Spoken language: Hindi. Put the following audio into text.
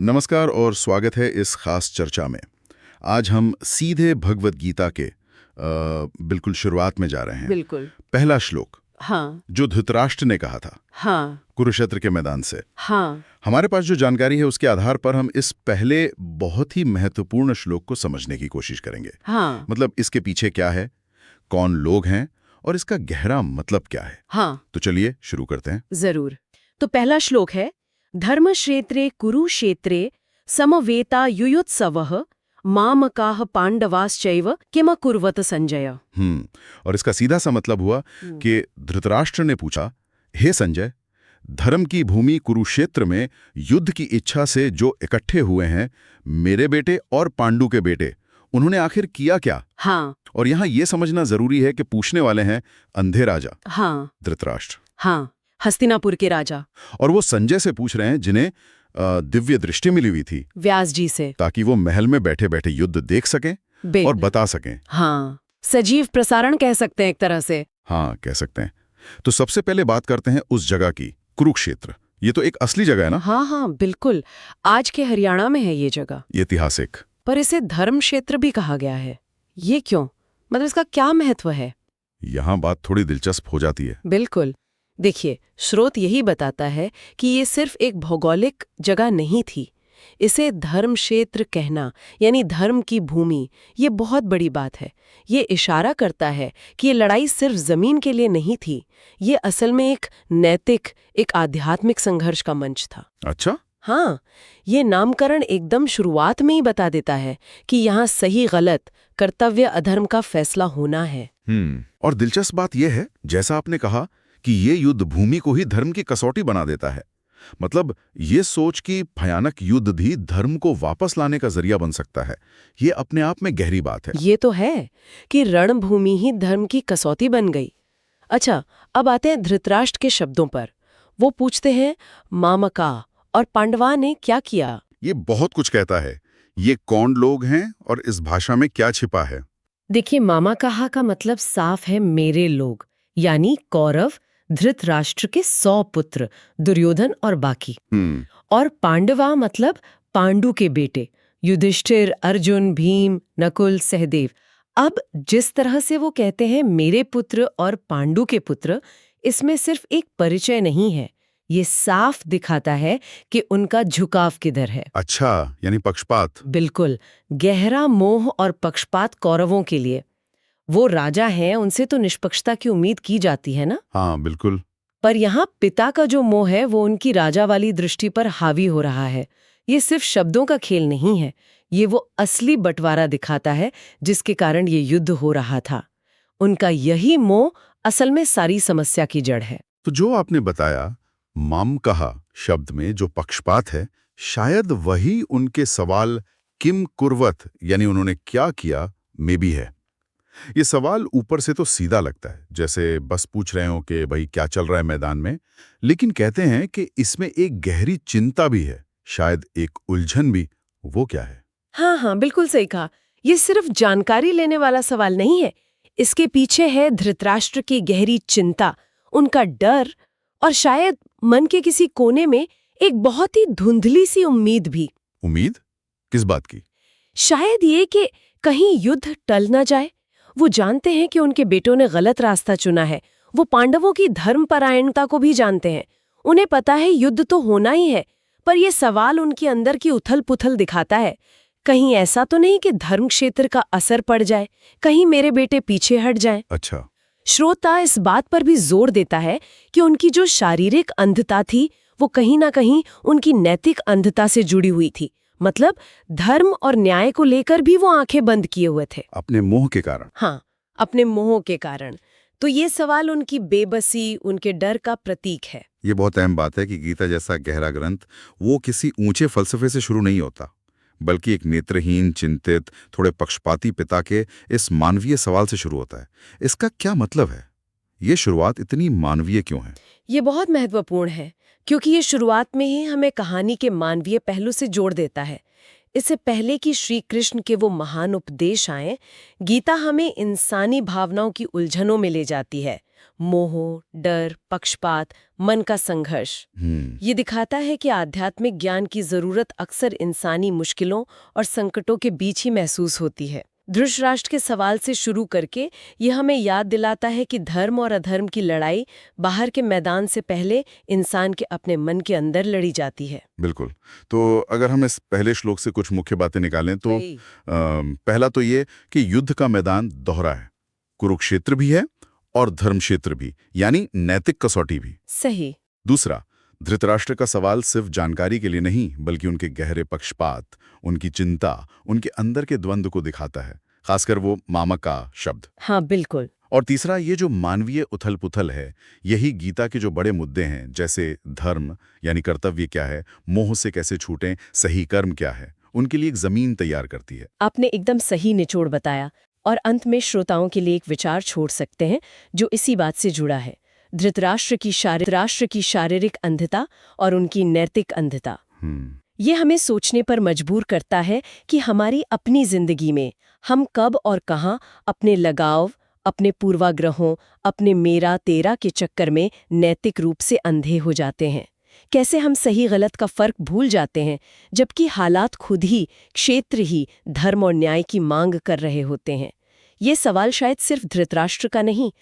नमस्कार और स्वागत है इस खास चर्चा में। आज हम सीधे भगवत गीता के बिल्कुल शुरुआत में जा रहे हैं। बिल्कुल। पहला श्लोक, हाँ जो धृतराष्ट्र ने कहा था हाँ कुरुक्षेत्र के मैदान से। हाँ हमारे पास जो जानकारी है उसके आधार पर हम इस पहले बहुत ही महत्वपूर्ण श्लोक को समझने की कोशिश करेंगे। हाँ मतलब इसके पीछे क्या है, कौन लोग हैं और इसका गहरा मतलब क्या है। हाँ तो चलिए शुरू करते हैं। जरूर। तो पहला श्लोक है, धर्मक्षेत्रे कुरुक्षेत्रे समवेता युयुत्सवः मामकाः पांडवाश्चैव किमकुर्वत संजय। और इसका सीधा सा मतलब हुआ कि धृतराष्ट्र ने पूछा, हे संजय, धर्म की भूमि कुरुक्षेत्र में युद्ध की इच्छा से जो इकट्ठे हुए हैं, मेरे बेटे और पांडु के बेटे, उन्होंने आखिर किया क्या। हाँ और यहाँ ये समझना जरूरी है कि पूछने वाले हैं अंधे राजा हाँ धृतराष्ट्र। हाँ, हस्तिनापुर के राजा। और वो संजय से पूछ रहे हैं जिन्हें दिव्य दृष्टि मिली हुई थी व्यास जी से, ताकि वो महल में बैठे बैठे युद्ध देख सकें और बता सकें। हाँ, सजीव प्रसारण कह सकते हैं एक तरह से। हाँ, कह सकते हैं। तो सबसे पहले बात करते हैं उस जगह की, कुरुक्षेत्र। ये तो एक असली जगह है ना। हाँ हाँ बिल्कुल, आज के हरियाणा में है ये जगह। ऐतिहासिक। पर इसे धर्म क्षेत्र भी कहा गया है, ये क्यों? मतलब इसका क्या महत्व है? यहाँ बात थोड़ी दिलचस्प हो जाती है। बिल्कुल। देखिए, स्रोत यही बताता है कि ये सिर्फ एक भौगोलिक जगह नहीं थी। इसे धर्म क्षेत्र कहना, यानी धर्म की भूमि, ये बहुत बड़ी बात है। ये इशारा करता है कि ये लड़ाई सिर्फ जमीन के लिए नहीं थी, ये असल में एक नैतिक, एक आध्यात्मिक संघर्ष का मंच था। अच्छा। हाँ, ये नामकरण एकदम शुरुआत में ही बता देता है कि यहाँ सही गलत, कर्तव्य अधर्म का फैसला होना है। और दिलचस्प बात यह है, जैसा आपने कहा, कि ये युद्ध भूमि को ही धर्म की कसौटी बना देता है। मतलब ये सोच कि भयानक युद्ध भी धर्म को वापस लाने का जरिया बन सकता है, ये अपने आप में गहरी बात है। ये तो है कि रणभूमि ही धर्म की कसौटी बन गई। अच्छा, अब आते हैं धृतराष्ट्र के शब्दों पर। वो पूछते हैं, मामका और पांडवा ने क्या किया? ये बहुत कुछ कहता है। ये कौन लोग हैं और इस भाषा में क्या छिपा है? देखिए, मामा कहा का मतलब साफ है, मेरे लोग, यानी कौरव, धृतराष्ट्र के 100 पुत्र, दुर्योधन और बाकी। और पांडवा मतलब पांडु के बेटे, युधिष्ठिर, अर्जुन, भीम, नकुल, सहदेव। अब जिस तरह से वो कहते हैं मेरे पुत्र और पांडु के पुत्र, इसमें सिर्फ एक परिचय नहीं है, ये साफ दिखाता है कि उनका झुकाव किधर है। अच्छा, यानी पक्षपात। बिल्कुल, गहरा मोह और पक्षपात कौरवों के लिए। वो राजा हैं, उनसे तो निष्पक्षता की उम्मीद की जाती है ना। हाँ बिल्कुल। पर यहाँ पिता का जो मोह है वो उनकी राजा वाली दृष्टि पर हावी हो रहा है। ये सिर्फ शब्दों का खेल नहीं है, ये वो असली बंटवारा दिखाता है जिसके कारण ये युद्ध हो रहा था। उनका यही मोह असल में सारी समस्या की जड़ है। तो जो आपने बताया, माम कहा शब्द में जो पक्षपात है, शायद वही उनके सवाल किम कुर्वत, यानी उन्होंने क्या किया, में भी है। ये सवाल ऊपर से तो सीधा लगता है, जैसे बस पूछ रहे हो कि भाई क्या चल रहा है मैदान में, लेकिन कहते हैं कि इसमें एक गहरी चिंता भी है, शायद एक उलझन भी। वो क्या है? हाँ हाँ बिल्कुल सही कहा। ये सिर्फ जानकारी लेने वाला सवाल नहीं है, इसके पीछे है धृतराष्ट्र की गहरी चिंता, उनका डर और शायद मन के किसी कोने में एक बहुत ही धुंधली सी उम्मीद भी। उम्मीद? किस बात की? शायद ये कि कहीं युद्ध टल ना जाए। वो जानते हैं कि उनके बेटों ने गलत रास्ता चुना है, वो पांडवों की धर्मपरायणता को भी जानते हैं। उन्हें पता है युद्ध तो होना ही है, पर यह सवाल उनके अंदर की उथल-पुथल दिखाता है। कहीं ऐसा तो नहीं कि धर्म क्षेत्र का असर पड़ जाए, कहीं मेरे बेटे पीछे हट जाएं। अच्छा। श्रोता इस बात पर भी जोर देता है कि उनकी जो शारीरिक अंधता थी, वो कहीं ना कहीं उनकी नैतिक अंधता से जुड़ी हुई थी। मतलब धर्म और न्याय को लेकर भी वो आंखें बंद किए हुए थे, अपने मोह के कारण। हाँ, अपने मोह के कारण। तो ये सवाल उनकी बेबसी, उनके डर का प्रतीक है। ये बहुत अहम बात है कि गीता जैसा गहरा ग्रंथ वो किसी ऊंचे फलसफे से शुरू नहीं होता, बल्कि एक नेत्रहीन, चिंतित, थोड़े पक्षपाती पिता के इस मानवीय सवाल से शुरू होता है। इसका क्या मतलब है? ये शुरुआत इतनी मानवीय क्यों है? ये बहुत महत्वपूर्ण है, क्योंकि ये शुरुआत में ही हमें कहानी के मानवीय पहलू से जोड़ देता है। इससे पहले कि श्री कृष्ण के वो महान उपदेश आए, गीता हमें इंसानी भावनाओं की उलझनों में ले जाती है। मोह, डर, पक्षपात, मन का संघर्ष। ये दिखाता है कि आध्यात्मिक ज्ञान की जरूरत अक्सर इंसानी मुश्किलों और संकटों के बीच ही महसूस होती है। धृतराष्ट्र के सवाल से शुरू करके ये हमें याद दिलाता है कि धर्म और अधर्म की लड़ाई बाहर के मैदान से पहले इंसान के अपने मन के अंदर लड़ी जाती है। बिल्कुल। तो अगर हम इस पहले श्लोक से कुछ मुख्य बातें निकालें तो पहला तो ये कि युद्ध का मैदान दोहरा है, कुरुक्षेत्र भी है और धर्मक्षेत्र भी, यानी नैतिक कसौटी भी। सही। दूसरा, धृतराष्ट्र का सवाल सिर्फ जानकारी के लिए नहीं बल्कि उनके गहरे पक्षपात, उनकी चिंता, उनके अंदर के द्वंद्व को दिखाता है, खासकर वो मामका शब्द। हाँ, बिल्कुल। और तीसरा, ये जो मानवीय उथल-पुथल है, यही गीता के जो बड़े मुद्दे हैं, जैसे धर्म यानी कर्तव्य क्या है, मोह से कैसे छूटें, सही कर्म क्या है, उनके लिए एक जमीन तैयार करती है। आपने एकदम सही निचोड़ बताया। और अंत में श्रोताओं के लिए एक विचार छोड़ सकते हैं जो इसी बात से जुड़ा है। धृतराष्ट्र की शारीरिक अंधता और उनकी नैतिक अंधता। ये हमें सोचने पर मजबूर करता है कि हमारी अपनी जिंदगी में हम कब और कहाँ अपने लगाव, अपने पूर्वाग्रहों, अपने मेरा तेरा के चक्कर में नैतिक रूप से अंधे हो जाते हैं। कैसे हम सही गलत का फर्क भूल जाते हैं जबकि हालात खुद ही, क्षेत्र ही धर्म और न्याय की मांग कर रहे होते हैं। ये सवाल शायद सिर्फ धृतराष्ट्र का नहीं,